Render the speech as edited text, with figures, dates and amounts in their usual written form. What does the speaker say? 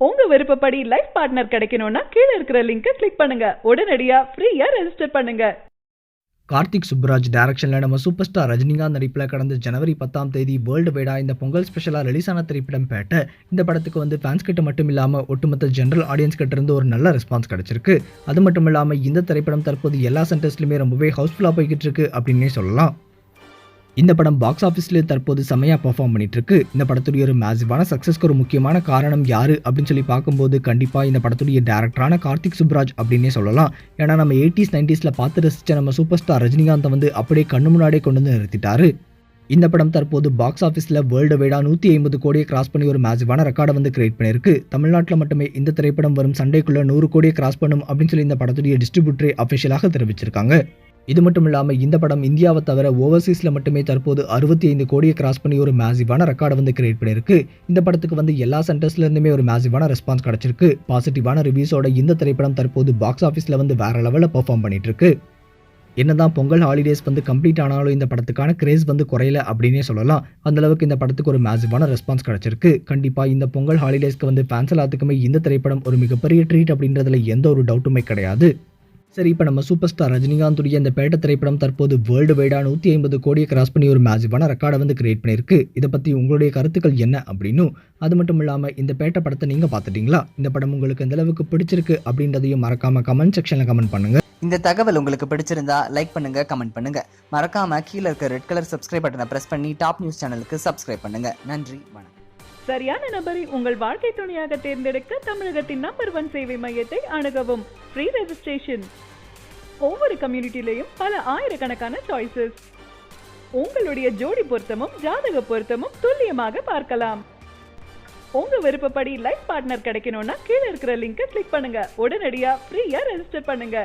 உங்க விருப்பப்படி life partner கிடைக்கணும்னா கீழ இருக்கிற லிங்கை கிளிக் பண்ணுங்க. உடனடியா ஃப்ரீயா ரெஜிஸ்டர் பண்ணுங்க. கார்த்திக் சுப்புராஜ் டைரக்ஷனில் நம்ம சூப்பர் ஸ்டார் ரஜினிகாந்த் நடிப்பில் கடந்த ஜனவரி 10ஆம் தேதி வேர்ல்டு வைடாக இந்த பொங்கல் ஸ்பெஷலாக ரிலீஸ் ஆன திரைப்படம் பேட்ட. இந்த படத்துக்கு ஃபேன்ஸ் கிட்ட மட்டும் இல்லாமல் ஒட்டுமொத்த ஜென்ரல் ஆடியன்ஸ் கிட்ட இருந்து ஒரு நல்ல ரெஸ்பான்ஸ் கிடைச்சிருக்கு. அது மட்டும் இல்லாமல் இந்த திரைப்படம் தற்போது எல்லா சென்டர்ஸ்லையுமே ரொம்பவே ஹவுஸ்ஃபுல்லாக போய்கிட்டு இருக்கு அப்படின்னே சொல்லலாம். இந்த படம் பாக்ஸ் ஆஃபீஸ்ல தற்போது செமையா பெர்ஃபார்ம் பண்ணிட்டு இருக்கு. இந்த படத்துடைய ஒரு மேசிவான சக்சஸ்க்கு ஒரு முக்கியமான காரணம் யாரு அப்படின்னு சொல்லி பார்க்கும்போது கண்டிப்பா இந்த படத்துடைய டைரக்டரான கார்த்திக் சுப்புராஜ் அப்படின்னே சொல்லலாம். ஏன்னா நம்ம 80s 90sல பார்த்து ரசிச்ச நம்ம சூப்பர் ஸ்டார் ரஜினிகாந்தை அப்படியே கண்ணு முன்னாடியே கொண்டு வந்து நிறுத்திட்டாரு. இந்த படம் தற்போது பாக்ஸ் ஆஃபீஸில் வேர்ல்டு வைடா 150 கோடியை கிராஸ் பண்ணி ஒரு மேசிவான ரெக்கார்டை கிரியேட் பண்ணியிருக்கு. தமிழ்நாட்டில் மட்டுமே இந்த திரைப்படம் வரும் சண்டேக்குள்ள 100 கோடியை கிராஸ் பண்ணும் அப்படின்னு சொல்லி இந்த படத்துடைய டிஸ்ட்ரிபியூட்டரை அஃபிஷியலாக தெரிவிச்சிருக்காங்க. இது மட்டும் இல்லாமல் இந்த படம் இந்தியாவை தவிர ஓவர்சீஸில் மட்டுமே தற்போது 65 கோடியை கிராஸ் பண்ணி ஒரு மேசிவான ரெக்கார்டை கிரியேட் பண்ணியிருக்கு. இந்த படத்துக்கு எல்லா சென்டர்ஸ்லேருந்துமே ஒரு மேசிவான ரெஸ்பான்ஸ் கிடச்சிருக்கு. பாசிட்டிவான ரிவ்யூஸோட இந்த திரைப்படம் தற்போது பாக்ஸ் ஆஃபீஸில் வேற லெவலில் பெர்ஃபார்ம் பண்ணிட்டு இருக்கு. என்னதான் பொங்கல் ஹாலிடேஸ் கம்ப்ளீட் ஆனாலும் இந்த படத்துக்கான கிரேஸ் குறையல அப்படின்னே சொல்லலாம். அந்த அளவுக்கு இந்த படத்துக்கு ஒரு மேசிவான ரெஸ்பான்ஸ் கிடைச்சிருக்கு. கண்டிப்பா இந்த பொங்கல் ஹாலிடேஸ்க்கு ஃபேன்ஸ் எல்லாத்துக்குமே இந்த திரைப்படம் ஒரு மிகப்பெரிய ட்ரீட் அப்படின்றதுல எந்த ஒரு டவுட்டுமே கிடையாது. சரி, இப்போ நம்ம சூப்பர் ஸ்டார் ரஜினிகாந்துடைய இந்த பேட்ட திரைப்படம் தற்போது வேர்ல்டு வைடா 150 கோடியை கிராஸ் பண்ணி ஒரு மேசிவான ரெக்கார்டை கிரியேட் பண்ணியிருக்கு. இதை பற்றி உங்களுடைய கருத்துக்கள் என்ன அப்படின்னு, அது மட்டும் இல்லாமல் இந்த பேட்ட படத்தை நீங்கள் பார்த்துட்டீங்களா? இந்த படம் உங்களுக்கு எந்த அளவுக்கு பிடிச்சிருக்கு அப்படின்றதையும் மறக்காம கமெண்ட் செக்ஷனில் கமெண்ட் பண்ணுங்க. இந்த தகவல் உங்களுக்கு பிடிச்சிருந்தா லைக் பண்ணுங்க, கமெண்ட் பண்ணுங்க. மறக்காம கீழே இருக்க ரெட் கலர் சப்ஸ்கிரைப் பட்டனை பிரஸ் பண்ணி டாப் நியூஸ் சேனலுக்கு சப்ஸ்கிரைப் பண்ணுங்க. நன்றி, வணக்கம். சரியான நபரை உங்கள் வாழ்க்கை துணையாக தேர்ந்தெடுக்க தமிழகத்தின் நம்பர் 1 சேவை மையத்தை அணுகவும். Free registration. ஒவ்வொரு கம்யூனிட்டிலையும் பல ஆயிரக்கணக்கான சாய்ஸஸ். உங்களுடைய ஜோடி பொருத்தமும் ஜாதக பொருத்தமும் துல்லியமாக பார்க்கலாம். உங்க விருப்பப்படி லைஃப் பார்ட்னர் கிடைக்கணும்னா கீழ இருக்கிற லிங்கை கிளிக் பண்ணுங்க. உடனடியா ஃப்ரீயா ரெஜிஸ்டர் பண்ணுங்க.